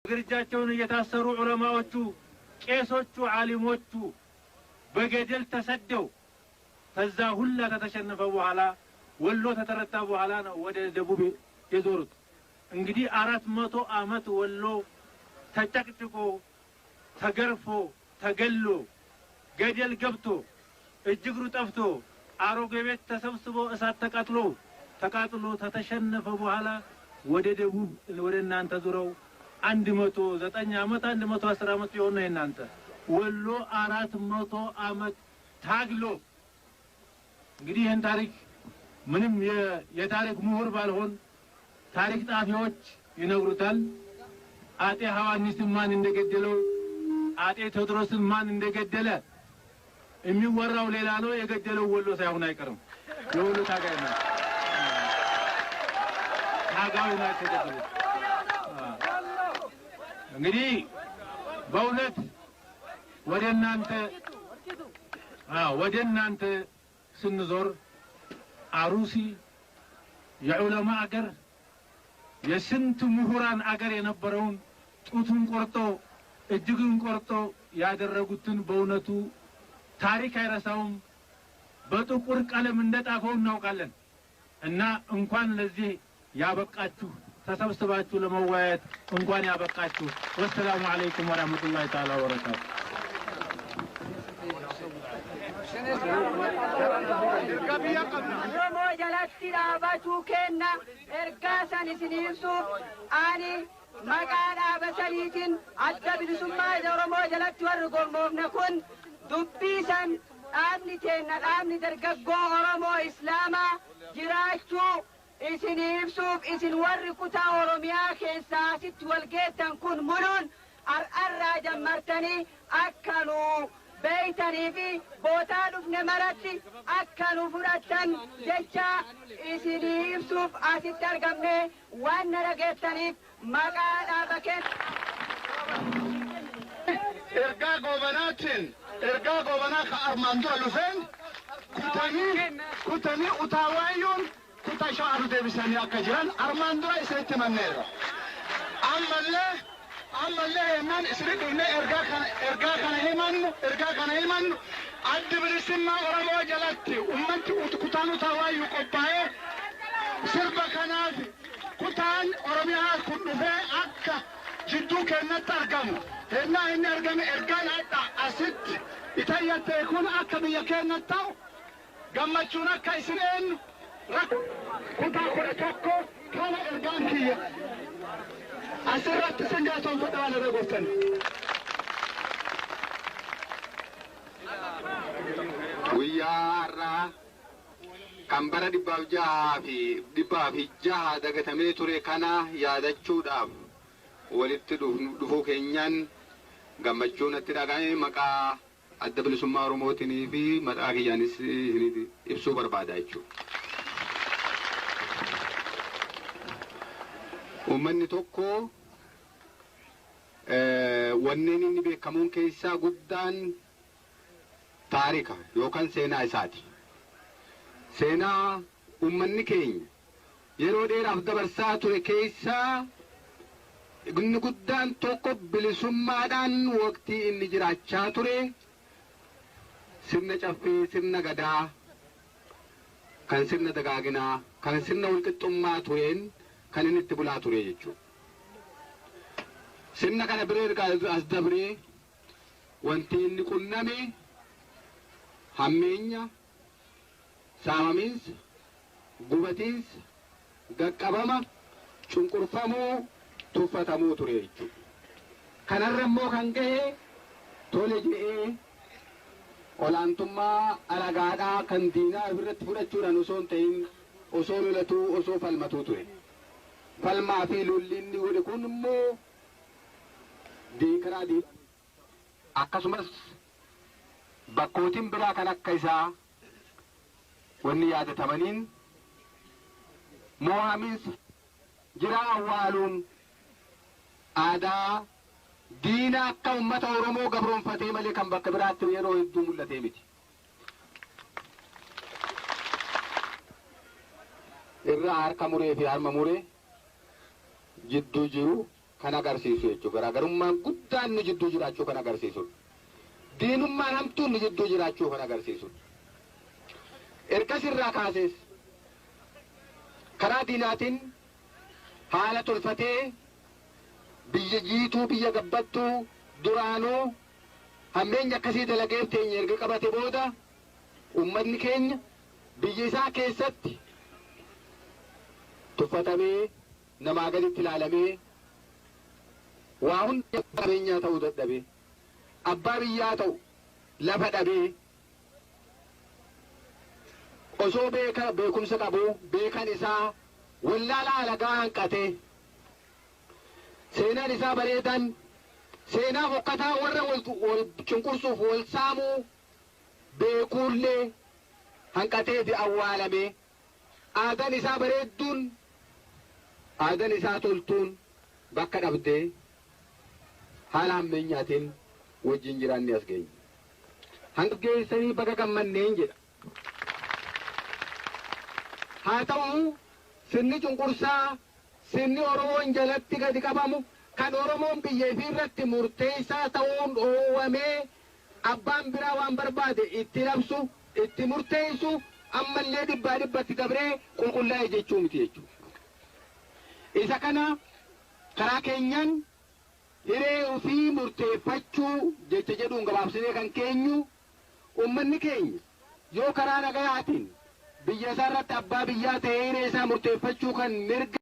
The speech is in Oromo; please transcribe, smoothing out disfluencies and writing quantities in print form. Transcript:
ግርጃቸውን እየታሰሩ ዑለማዎቹ ቄሶቹ ዓሊሞቹ በገደል ተሰደው ከዛ ሁላ ተተሸነፈ በኋላ ወሎ ተተረታ በኋላ ነው ወደ ደቡብ የዞሩት። እንግዲህ 400 ዓመት ወሎ ተጨቅጭቆ ተገርፎ ተገሎ ገደል ገብቶ እጅግሩ ጠፍቶ አሮጌ ቤት ተሰብስቦ እሳት ተቃጥሎ ተተሸነፈ በኋላ ወደ ደቡብ ወደ እናንተ ዙረው 109 ዓመት 110 ዓመት ቢሆን ነው እናንተ ወሎ 400 ዓመት ታግሎ እንግዲህ ይህን ታሪክ ምንም የታሪክ ምሁር ባልሆን ታሪክ ጣፊዎች ይነግሩታል። አጤ ሐዋኒስን ማን እንደገደለው አጤ ቴዎድሮስን ማን እንደገደለ የሚወራው ሌላ ነው። የገደለው ወሎ ሳይሆን አይቀርም። የወሎ ታጋይ ነው። ታጋዩ ነው የተገደለው። እንግዲህ በእውነት ወደ እናንተ ስንዞር አሩሲ የዑለማ አገር የስንት ምሁራን አገር የነበረውን ጡቱን ቆርጦ እጅግን ቆርጦ ያደረጉትን በእውነቱ ታሪክ አይረሳውም። በጥቁር ቀለም እንደጣፈው እናውቃለን። እና እንኳን ለዚህ ያበቃችሁ ተሰብስባችሁ ለመወያየት እንኳን ያበቃችሁ። ወሰላሙ አለይኩም ወራህመቱላሂ ተዓላ ወበረካቱ። Oromoo jalatti dhaabachuu kenna ergaa san isiniibsuuf ani maqaa dhaaba saniitiin adda bilisummaa Oromoo jalatti warri gurmoofne kun dubbii san dhaabni keenna dhaabni dargaggoo Oromoo Islaamaa jiraachuu isiniibsuuf isin warri kutaa Oromiyaa keessaa asitti walgeettan kun munuun ar'arraa jammartanii akkanuu beeytanii fi bootaa dhufne maratti akkanu fudhattan jecha isinii ibsuuf asitti argamne waan na dhageettaniif maqaa dhaaba kenna. Ergaa goobanaa ka armaan dura dhufeen kutanii utaawaayyoon kutaa shawaa deebisanii akka jiran armaan dura isinitti manneera. ammallee yennaan isini dhufne ergaa kana himannu addi bilisummaa Oromoo jalatti ummatti kutaan utaawaayyu qophaa'ee sirba kanaaf kutaan Oromiyaa kun dhufee akka jidduu keenyatti argamu yennaa inni argame ergaan adda asitti itayyattee kun akka biyya keenyatti ta'u gammachuun akka isin eenyu kutaa 11 kana ergaan kiyya asirratti singaatoon fudhaan irra gooftan. Guyyaa har'aa kan bara 606 dagatamee ture kana yaadachuudhaaf walitti dhufuu keenyaan gammachuun natti dhaga'ame maqaa adda bilisummaa Oromootii fi maqaa kiyyaanis ibsuu barbaada jechuudha. Uummanni tokko wanneen inni beekamuun keessaa guddaan taarika yookaan seenaa isaati. Seenaa uummanni keenya yeroo dheeraaf dabarsaa ture keessaa inni guddaan tokko bilisummaadhaan waqtii inni jiraachaa ture sirna caffee, sirna gadaa, kan sirna dagaaginaa, kan sirna walqixxummaa tureen kan inni itti bulaa ture jechuudha. Sirna kana biree as dabree wanti inni qunname hammeenya, saamamiinsa, gubatiinsa, gaqqabama, cunqurfamuu, tuffatamuu ture jechuudha. Kanarra immoo kan ga'e tole jedhee olaantummaa alagaadhaa kan diinaa irratti fudhachuudhaan osoo hin ta'in osoo lolatuu osoo falmatuu ture. Falmaa fi lolli inni godhe kun immoo diikaraa akkasumas bakkootiin biraa kan akka isaa wanni yaadatamaniin moo'amiinsa jiraa awwaaluun aadaa diina akka ummata Oromoo gabroonfatee malee kan bakka biraatti yeroo hedduu mul'atee miti. Irraa harka muree fi harma muree jidduu jiru kan agarsiisu jechuudha. Garaagarummaan guddaan nu jidduu jiraachuu kan agarsiisudha. Diinummaan hamtuun nu jidduu jiraachuu kan agarsiisudha. Erga sirraa kaasees karaa diinaatiin haala tolfatee biyya jiituu biyya gabbattuu duraanuu hammeenya akkasii dalageef teenya erga qabate booda ummanni keenya biyya isaa keessatti tuffatamee namaa gaditti ilaalamee waa hunda qabeenyaa ta'uu dadhabee abbaa biyyaa ta'u lafa dhabee osoo beekumsa qabu beekan isaa wallaalaa alagaa hanqatee seenaan isaa bareedan seenaa hokkataa warra wal cunqursuuf wal saamuu beekuullee hanqateeti awwaalamee aadaan isaa bareedduun aadaan isaa toltuun bakka dhabdee haala hammeenyaatiin wajjin jiraanni as geenye. Hanga geessanii bakka gammanneen jedha. Haa ta'u sirni cunqursaa sirni Oromoon jalatti gadi qabamu kan Oromoon biyya ofii irratti murteessaa ta'uun dhoowwamee abbaan biraa waan barbaade itti labsu itti murteessu ammallee dhibbaa dhibbatti dabree qulqullaa'e jechuu miti jechuudha. Isa kana karaa keenyan hiree ofii murteeffachuu jecha jedhuun gabaabsinee kan keenyu ummanni keenya yoo karaa nagayaatiin biyya isaa irratti abbaa biyyaa ta'ee hiree isaa murteeffachuu kan mirga